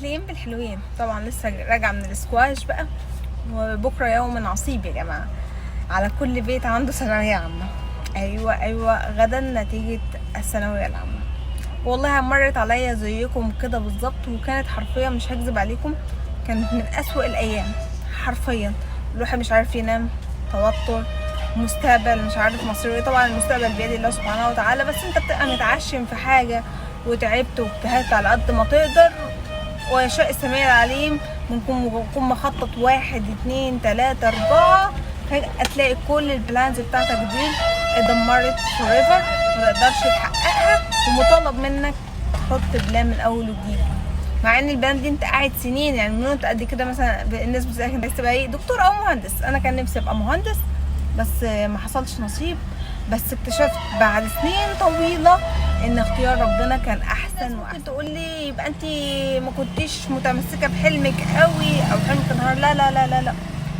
اهلين بالحلوين. طبعا لسه راجعه من الاسكواش بقى، وبكره يوم عصيب يا جماعه على كل بيت عنده ثانويه عامه. ايوه غدا نتيجه الثانويه العامه. والله مرت عليا زيكم كده بالظبط، وكانت حرفيا مش هكذب عليكم، كانت من اسوأ الايام حرفيا. الواحد مش عارف ينام، توتر، مستقبل مش عارف مصيره ايه. طبعا المستقبل بيد الله سبحانه وتعالى، بس انت بتبقى متعشم في حاجه وتعبت واجتهدت على قد ما تقدر، ويشاء السميع العليم ممكن يكون مخطط 1 2 3 4، فجأة تلاقي كل البلانز بتاعتك دي اتدمرت فوريفر، متقدرش تحققها، ومطالب منك تحط بلان من اول وجديد. مع ان البلان دي انت قاعد سنين، يعني من وانت قد كده مثلا الناس بتسألك انت عايز تبقى ايه، دكتور او مهندس. انا كان نفسي ابقى مهندس بس ما حصلش نصيب، بس اكتشفت بعد سنين طويله ان اختيار ربنا كان احسن. ممكن تقول لي يبقى انت ما كنتيش متمسكه بحلمك قوي او حلمك انهار. لا لا لا لا لا،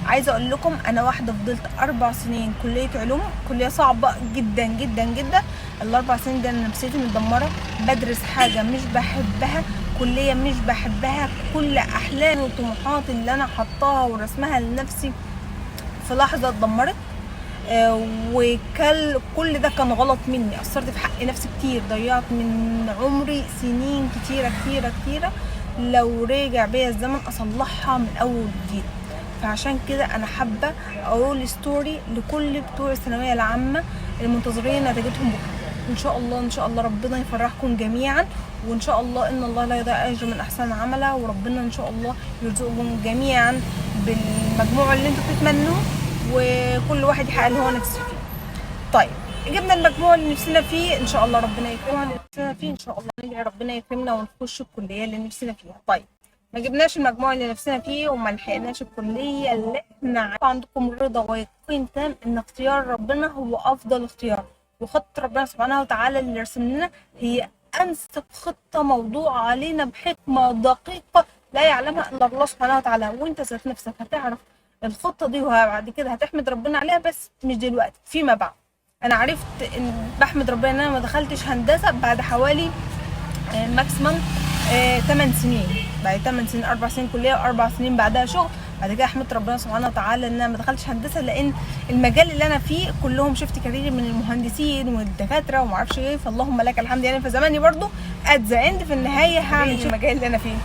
عايزه اقول لكم انا واحده فضلت 4 سنين كليه علوم، كليه صعبه جدا جدا جدا. ال4 سنين دي انا نفسيتي متدمره، بدرس حاجه مش بحبها، كليه مش بحبها، كل احلامي وطموحاتي اللي انا حطاها ورسمها لنفسي في لحظه اتدمرت. وكل ده كان غلط مني، اثرت في حق نفسي كتير، ضيعت من عمري سنين كتيره كتيره كتيره. لو رجع بيا الزمن اصلحها من اول وجديد. فعشان كده انا حابه اقول ستوري لكل بتوع الثانويه العامه المنتظرين نتيجتهم بكره. ان شاء الله ان شاء الله ربنا يفرحكم جميعا، وان شاء الله ان الله لا يضيع اجر من احسن عملا، وربنا ان شاء الله يرزقكم جميعا بالمجموع اللي انتوا بتتمنوه، وكل واحد يحقق اللي هو نفسه فيه. طيب جبنا المجموع اللي نفسنا فيه، ان شاء الله ربنا يكرمنا نفسنا فيه، ان شاء الله ندعي ربنا يكرمنا ونخش الكليه اللي نفسنا فيها. طيب ما جبناش المجموع اللي نفسنا فيه وما لحقناش الكليه اللي احنا عندكم رضا ويقين تام ان اختيار ربنا هو افضل اختيار، وخطه ربنا سبحانه وتعالى اللي رسم لنا هي انسب خطه موضوعه علينا بحكمه دقيقه لا يعلمها الا الله سبحانه وتعالى. وانت ذات نفسك هتعرف الخطه دي وبعد كده هتحمد ربنا عليها، بس مش دلوقتي، فيما بعد. انا عرفت ان بحمد ربنا ان انا ما دخلتش هندسه بعد حوالي ماكسيمم 8 سنين، بعد 8 سنين 4 سنين كليه و4 سنين بعدها شغل. بعد كده احمد ربنا سبحانه وتعالى ان انا ما دخلتش هندسه، لان المجال اللي انا فيه كلهم شفت كاريري من المهندسين والدكاتره وما اعرفش ايه، فاللهم لك الحمد. يعني في زماني برضو ات ذا اند في النهايه هعمل المجال اللي انا فيه.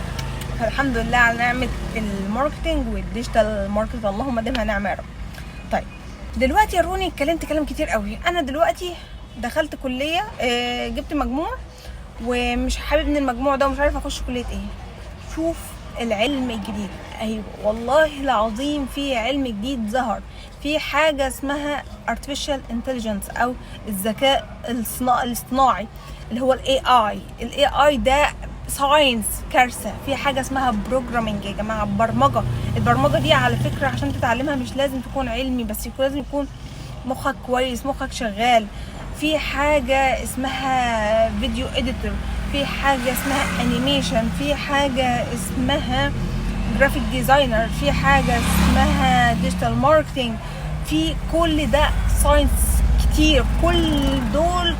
فالحمد لله على نعمه الماركتنج والديجيتال ماركت، اللهم ديمها نعمه يا رب. طيب دلوقتي يا روني اتكلمت كلام كتير قوي. انا دلوقتي دخلت كليه، جبت مجموع ومش حابب ان المجموع ده ومش عارف اخش كليه ايه. شوف العلم الجديد، ايوه والله العظيم في علم جديد ظهر، في حاجه اسمها artificial intelligence او الذكاء الاصطناعي اللي هو الاي اي ده ساينس كارثه. في حاجه اسمها بروجرامينج يا جماعه، برمجه. البرمجه دي على فكره عشان تتعلمها مش لازم تكون علمي، بس لازم يكون مخك كويس، مخك شغال. في حاجه اسمها فيديو اديتور، في حاجه اسمها انيميشن، في حاجه اسمها جرافيك ديزاينر، في حاجه اسمها ديجيتال ماركتنج. في كل ده ساينس كتير، كل دول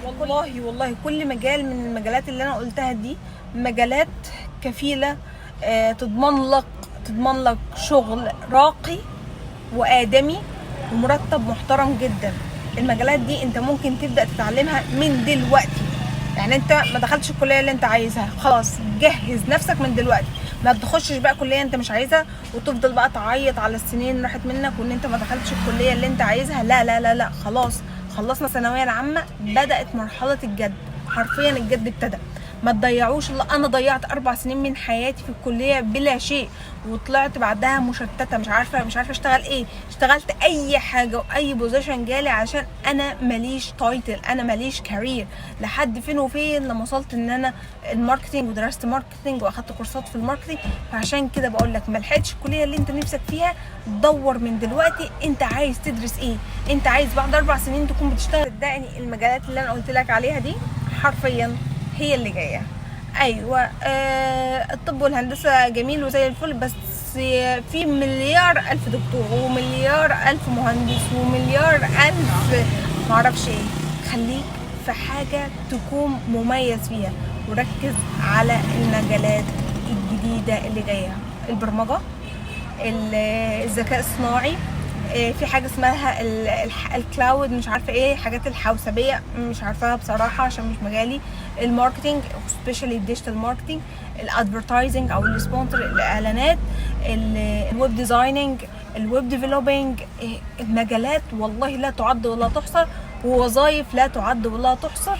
والله كل مجال من المجالات اللي انا قلتها دي مجالات كفيله تضمن لك شغل راقي وآدمي ومرتب محترم جدا. المجالات دي انت ممكن تبدأ تتعلمها من دلوقتي. يعني انت ما دخلتش الكليه اللي انت عايزها، خلاص جهز نفسك من دلوقتي. ما تخشش بقى كليه انت مش عايزها وتفضل بقى تعيط على السنين راحت منك وان انت ما دخلتش الكليه اللي انت عايزها. لا لا لا لا، خلاص خلصنا الثانويه العامه، بدات مرحله الجد، حرفيا الجد ابتدى. ما تضيعوش. انا ضيعت 4 سنين من حياتي في الكليه بلا شيء، وطلعت بعدها مشتته، مش عارفه اشتغل ايه. اشتغلت اي حاجه واي بوزيشن جالي عشان انا ماليش تايتل، انا ماليش كارير، لحد فين وفين لما وصلت ان انا الماركتينج ودرست ماركتينج واخدت كورسات في الماركتينج. فعشان كده بقول لك ما لحقتش الكليه اللي انت نفسك فيها، دور من دلوقتي انت عايز تدرس ايه. انت عايز بعد 4 سنين تكون بتشتغل. صدقني المجالات اللي انا قلت لك عليها دي حرفيا هي اللي جايه. ايوه الطب والهندسه جميل وزي الفل، بس في مليار الف دكتور ومليار الف مهندس ومليار الف معرفش ايه. خليك في حاجه تكون مميز فيها وركز على المجالات الجديدة اللي جاية، البرمجة، الذكاء الصناعي، في حاجة اسمها الكلاود، مش عارفة ايه، حاجات الحوسبية مش عارفاها بصراحة عشان مش مجالي، الماركتينج سبيشالي الديجيتال ماركتينج، الادفرتايزنج او السبونسر، الاعلانات، الويب ديزايننج، الويب ديفلوبينج. المجالات والله لا تعد ولا تحصر، ووظائف لا تعد ولا تحصر.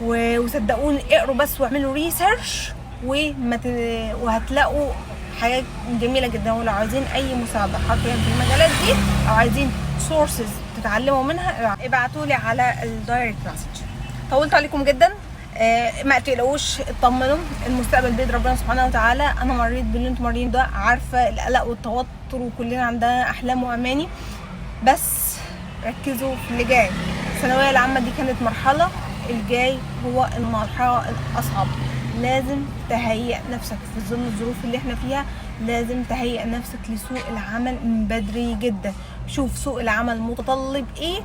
وصدقوني اقروا بس واعملوا ريسيرش وهتلاقوا حاجات جميله جدا. ولو عايزين اي مساعده حرفيا في المجالات دي او عايزين سورسز تتعلموا منها ابعتوا لي على الدايركت مسج. طولت عليكم جدا، ما تقلقوش، اطمنوا، المستقبل بيد ربنا سبحانه وتعالى. انا مريت باللي انتم مريين ده، عارفه القلق والتوتر، وكلنا عندنا احلام واماني، بس ركزوا في اللي جاي. الثانويه العامه دي كانت مرحله، الجاي هو المرحله الاصعب. لازم تهيئ نفسك في ظل الظروف اللي احنا فيها، لازم تهيئ نفسك لسوق العمل من بدري جدا. شوف سوق العمل متطلب ايه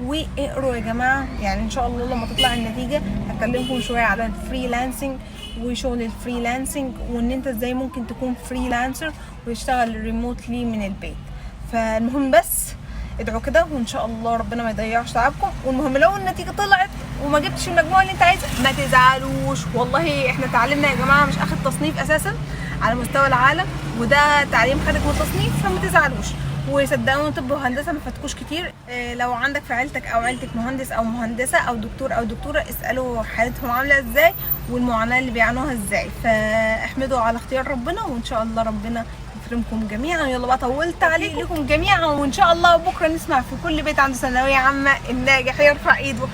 واقروا يا جماعه. يعني ان شاء الله لما تطلع النتيجه هكلمكم شويه على الفريلانسنج وشغل الفريلانسنج، وان انت ازاي ممكن تكون فريلانسر وتشتغل ريموتلي من البيت. فالمهم بس ادعوا كده وان شاء الله ربنا ما يضيعش تعبكم. والمهم لو النتيجه طلعت وما جبتش المجموع اللي انت عايزها ما تزعلوش، والله احنا تعلمنا يا جماعه مش اخد تصنيف اساسا على مستوى العالم، وده تعليم خارج من التصنيف، فما تزعلوش. وصدقوني طب وهندسه ما فاتكوش كتير. لو عندك في عيلتك او عيلتك مهندس او مهندسه او دكتور او دكتوره، اسالوا حالتهم عامله ازاي والمعاناه اللي بيعانوها ازاي. فاحمدوا على اختيار ربنا، وان شاء الله ربنا يكرمكم جميعا. يلا بقى طولت عليكم جميعا، وان شاء الله بكره نسمع في كل بيت عنده ثانويه عامه الناجح يرفع ايده.